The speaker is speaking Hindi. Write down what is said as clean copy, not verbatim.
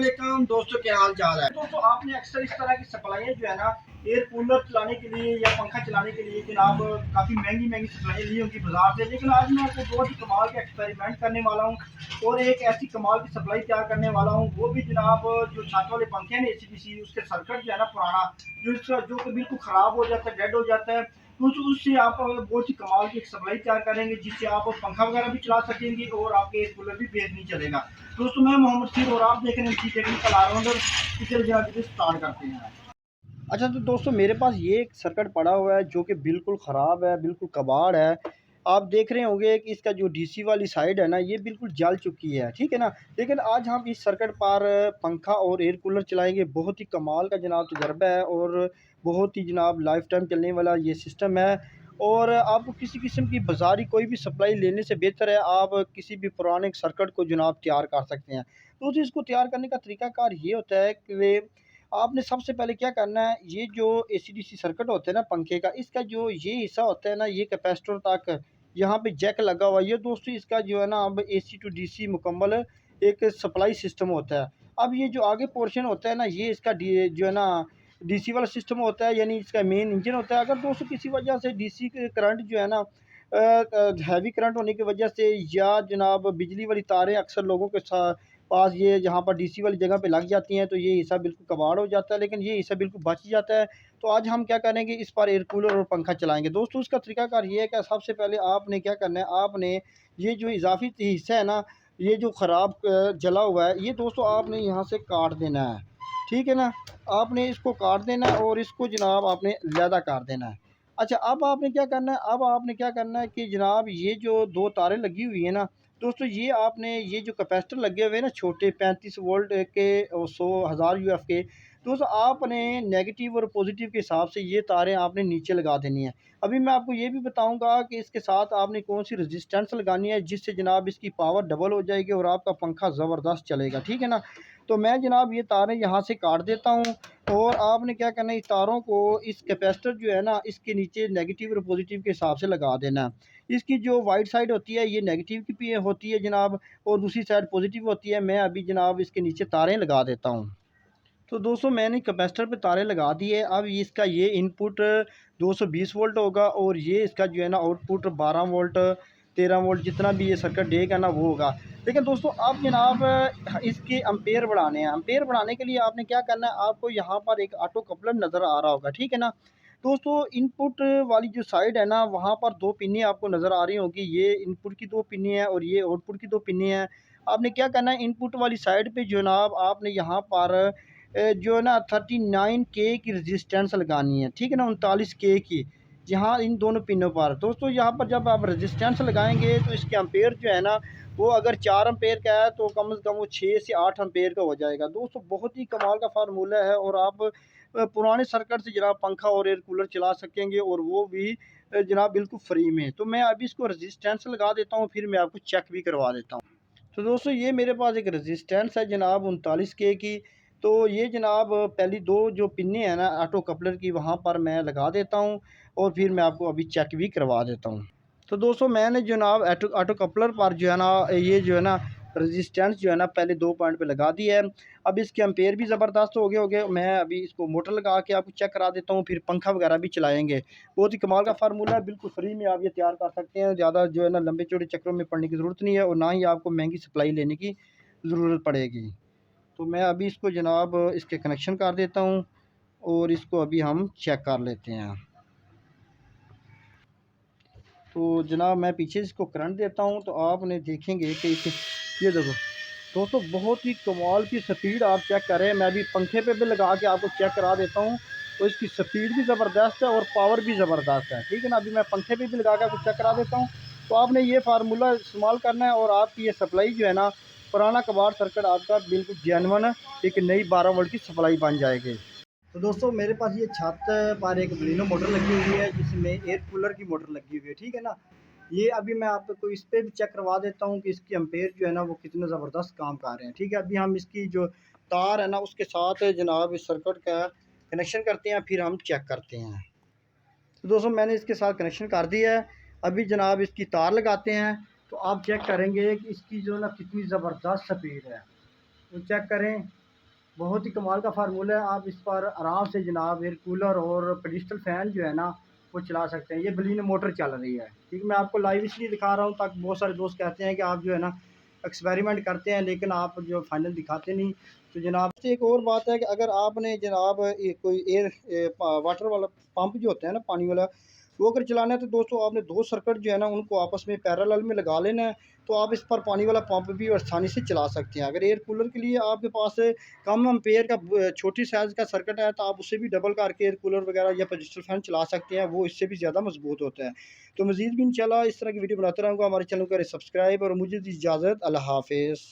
अस्सलाम दोस्तों, क्या हाल चाल है। दोस्तों आपने अक्सर इस तरह की सप्लाइयाँ जो है ना एयर कूलर चलाने के लिए या पंखा चलाने के लिए जनाब काफ़ी महंगी महंगी सप्लाइयाँ ली होंगी बाजार से। लेकिन आज मैं आपको बहुत ही कमाल के एक्सपेरिमेंट करने वाला हूँ और एक ऐसी कमाल की सप्लाई तैयार करने वाला हूँ, वो भी जनाब जो छत वाले पंखे हैं एसीडीसी, उसके सर्किट जो है ना पुराना, जो कि बिल्कुल ख़राब हो जाता है, डेड हो जाता है, तो उससे आप बहुत ही कमाल की एक सप्लाई तैयार करेंगे जिससे आप पंखा वगैरह भी चला सकेंगे और आपके एयर कूलर भी बेस नहीं चलेगा। दोस्तों मैं मोहम्मद सिर और आप देख रहे हैं टेक्निकल ऑलराउंडर। चलिए जनाब स्टार्ट करते हैं। अच्छा तो दोस्तों मेरे पास ये एक सर्किट पड़ा हुआ है जो कि बिल्कुल ख़राब है, बिल्कुल कबाड़ है। आप देख रहे होंगे कि इसका जो डीसी वाली साइड है ना, ये बिल्कुल जल चुकी है, ठीक है ना। लेकिन आज हम इस सर्किट पर पंखा और एयर कूलर चलाएंगे। बहुत ही कमाल का जनाब तजर्बा है और बहुत ही जनाब लाइफ टाइम चलने वाला ये सिस्टम है। और आपको किसी किस्म की बाज़ारी कोई भी सप्लाई लेने से बेहतर है आप किसी भी पुराने सर्किट को जनाब तैयार कर सकते हैं। तो इसको तैयार करने का तरीकाकार ये होता है कि आपने सबसे पहले क्या करना है, ये जो एसीडीसी सर्किट होता है ना पंखे का, इसका जो ये हिस्सा होता है ना, ये कैपेसिटर तक यहाँ पे जैक लगा हुआ है। ये दोस्तों इसका जो है ना अब एसी टू डीसी मुकम्मल एक सप्लाई सिस्टम होता है। अब ये जो आगे पोर्शन होता है ना, ये इसका जो है ना डीसी वाला सिस्टम होता है, यानी इसका मेन इंजन होता है। अगर दोस्तों किसी वजह से डीसी करंट जो है ना हैवी करंट होने की वजह से या जनाब बिजली वाली तारें अक्सर लोगों के साथ पास ये जहाँ पर डीसी वाली जगह पे लग जाती हैं, तो ये हिस्सा बिल्कुल कबाड़ हो जाता है, लेकिन ये हिस्सा बिल्कुल बच जाता है। तो आज हम क्या करेंगे, इस पर एयर कूलर और पंखा चलाएंगे। दोस्तों इसका तरीकाकार ये है कि सबसे पहले आपने क्या करना है, आपने ये जो इजाफी हिस्सा है ना, ये जो ख़राब जला हुआ है, ये दोस्तों आपने यहाँ से काट देना है, ठीक है ना। आपने इसको काट देना है और इसको जनाब आपने ज़्यादा काट देना है। अच्छा अब आपने क्या करना है, अब आपने क्या करना है कि जनाब ये जो दो तारें लगी हुई है ना दोस्तों, ये आपने ये जो कैपेसिटर लगे हुए हैं ना छोटे 35 वोल्ट के और 100,000 यूएफ के, दोस्तों आपने नेगेटिव और पॉजिटिव के हिसाब से ये तारें आपने नीचे लगा देनी है। अभी मैं आपको ये भी बताऊंगा कि इसके साथ आपने कौन सी रेजिस्टेंस लगानी है जिससे जनाब इसकी पावर डबल हो जाएगी और आपका पंखा ज़बरदस्त चलेगा, ठीक है ना। तो मैं जनाब ये तारें यहाँ से काट देता हूँ और आपने क्या करना है, इस तारों को इस कैपेसिटर जो है ना इसके नीचे नेगेटिव और पॉजिटिव के हिसाब से लगा देना है। इसकी जो वाइट साइड होती है ये नेगेटिव की भी होती है जनाब और दूसरी साइड पॉजिटिव होती है। मैं अभी जनाब इसके नीचे तारें लगा देता हूँ। तो दोस्तों मैंने कैपेसिटर पे तारें लगा दी है। अब इसका ये इनपुट 220 वोल्ट होगा और ये इसका जो है ना आउटपुट 12 वोल्ट 13 वोल्ट जितना भी ये सर्किट देगा ना वो होगा। लेकिन दोस्तों अब जनाब इसके अम्पेयर बढ़ाने हैं। अम्पेयर बढ़ाने के लिए आपने क्या करना है, आपको यहाँ पर एक ऑटो कपलर नज़र आ रहा होगा, ठीक है ना। दोस्तों इनपुट वाली जो साइड है ना, वहाँ पर दो पिनें आपको नज़र आ रही होगी। ये इनपुट की दो पिनें हैं और ये आउटपुट की दो पिनें हैं। आपने क्या करना है, इनपुट वाली साइड पे जनाब आपने यहाँ पर जो है ना 39 के की रेजिस्टेंस लगानी है, ठीक है ना, 39 के की यहाँ इन दोनों पिनों पर। दोस्तों यहाँ पर जब आप रेजिस्टेंस लगाएंगे तो इसके अम्पेयर जो है ना वो अगर 4 अम्पेयर का है तो कम से कम वो 6 से 8 अम्पेयर का हो जाएगा। दोस्तों बहुत ही कमाल का फार्मूला है और आप पुराने सर्किट से जनाब पंखा और एयर कूलर चला सकेंगे और वो भी जनाब बिल्कुल फ्री में। तो मैं अभी इसको रेजिस्टेंस लगा देता हूँ, फिर मैं आपको चेक भी करवा देता हूँ। तो दोस्तों ये मेरे पास एक रेजिस्टेंस है जनाब 39 के की। तो ये जनाब पहली दो जो पिन्ने हैं ना ऑटो कपलर की, वहाँ पर मैं लगा देता हूँ और फिर मैं आपको अभी चेक भी करवा देता हूँ। तो दोस्तों मैंने जनाब ऑटो ऑटो कपलर पर जो है ना ये जो है ना रेजिस्टेंस जो है ना पहले 2 पॉइंट पे लगा दी है। अब इसके एम्पेयर भी ज़बरदस्त हो गए। मैं अभी इसको मोटर लगा के आपको चेक करा देता हूँ, फिर पंखा वगैरह भी चलाएँगे। बहुत ही कमाल का फार्मूला है, बिल्कुल फ्री में आप ये तैयार कर सकते हैं। ज़्यादा जो है ना लंबे चौड़े चक्करों में पड़ने की ज़रूरत नहीं है और ना ही आपको महंगी सप्लाई लेने की ज़रूरत पड़ेगी। तो मैं अभी इसको जनाब इसके कनेक्शन कर देता हूँ और इसको अभी हम चेक कर लेते हैं। तो जनाब मैं पीछे इसको करंट देता हूँ तो आपने देखेंगे कि ये देखो दोस्तों बहुत ही कमाल की स्पीड आप चेक करें। मैं अभी पंखे पे भी लगा के आपको चेक करा देता हूँ। तो इसकी स्पीड भी ज़बरदस्त है और पावर भी ज़बरदस्त है, ठीक है ना। अभी मैं पंखे पे भी लगा के आपको चेक करा देता हूँ। तो आपने ये फार्मूला इस्तेमाल करना है और आपकी ये सप्लाई जो है ना पुराना कबाड़ सर्किट आपका बिल्कुल जेन्युइन एक नई 12 वोल्ट की सप्लाई बन जाएगी। तो दोस्तों मेरे पास ये छत पर एक बलिनो मोटर लगी हुई है जिसमें एयर कूलर की मोटर लगी हुई है, ठीक है ना। ये अभी मैं आपको इस पे भी चेक करवा देता हूँ कि इसकी एम्पेयर जो है ना वो कितने ज़बरदस्त काम कर रहे हैं, ठीक है। अभी हम इसकी जो तार है ना उसके साथ जनाब इस सर्किट का कनेक्शन करते हैं, फिर हम चेक करते हैं। तो दोस्तों मैंने इसके साथ कनेक्शन कर दिया है। अभी जनाब इसकी तार लगाते हैं तो आप चेक करेंगे कि इसकी जो ना कितनी ज़बरदस्त स्पीड है। तो चेक करें बहुत ही कमाल का फार्मूला है। आप इस पर आराम से जनाब एयर कूलर और पेडिस्टल फ़ैन जो है ना वो चला सकते हैं। ये बलिनो मोटर चल रही है, ठीक है। मैं आपको लाइव इसलिए दिखा रहा हूँ ताकि बहुत सारे दोस्त कहते हैं कि आप जो है ना एक्सपेरिमेंट करते हैं लेकिन आप जो फाइनल दिखाते नहीं। तो जनाब से एक और बात है कि अगर आपने जनाब कोई वाटर वाला पंप जो होता है ना पानी वाला, वो अगर चलाना है तो दोस्तों आपने 2 सर्किट जो है ना उनको आपस में पैरेलल में लगा लेना है। तो आप इस पर पानी वाला पंप भी आसानी से चला सकते हैं। अगर एयर कूलर के लिए आपके पास कम एम्पेयर का छोटी साइज़ का सर्किट है तो आप उससे भी डबल करके एयर कूलर वगैरह या पेडिस्टल फैन चला सकते हैं, वो इससे भी ज़्यादा मजबूत होता है। तो मज़ीद भी इंशाल्लाह इस तरह की वीडियो बनाता रहूँगा। हमारे चैनल को करें सब्सक्राइब और मुझे दी इजाज़त। अल्लाह हाफ़िज़।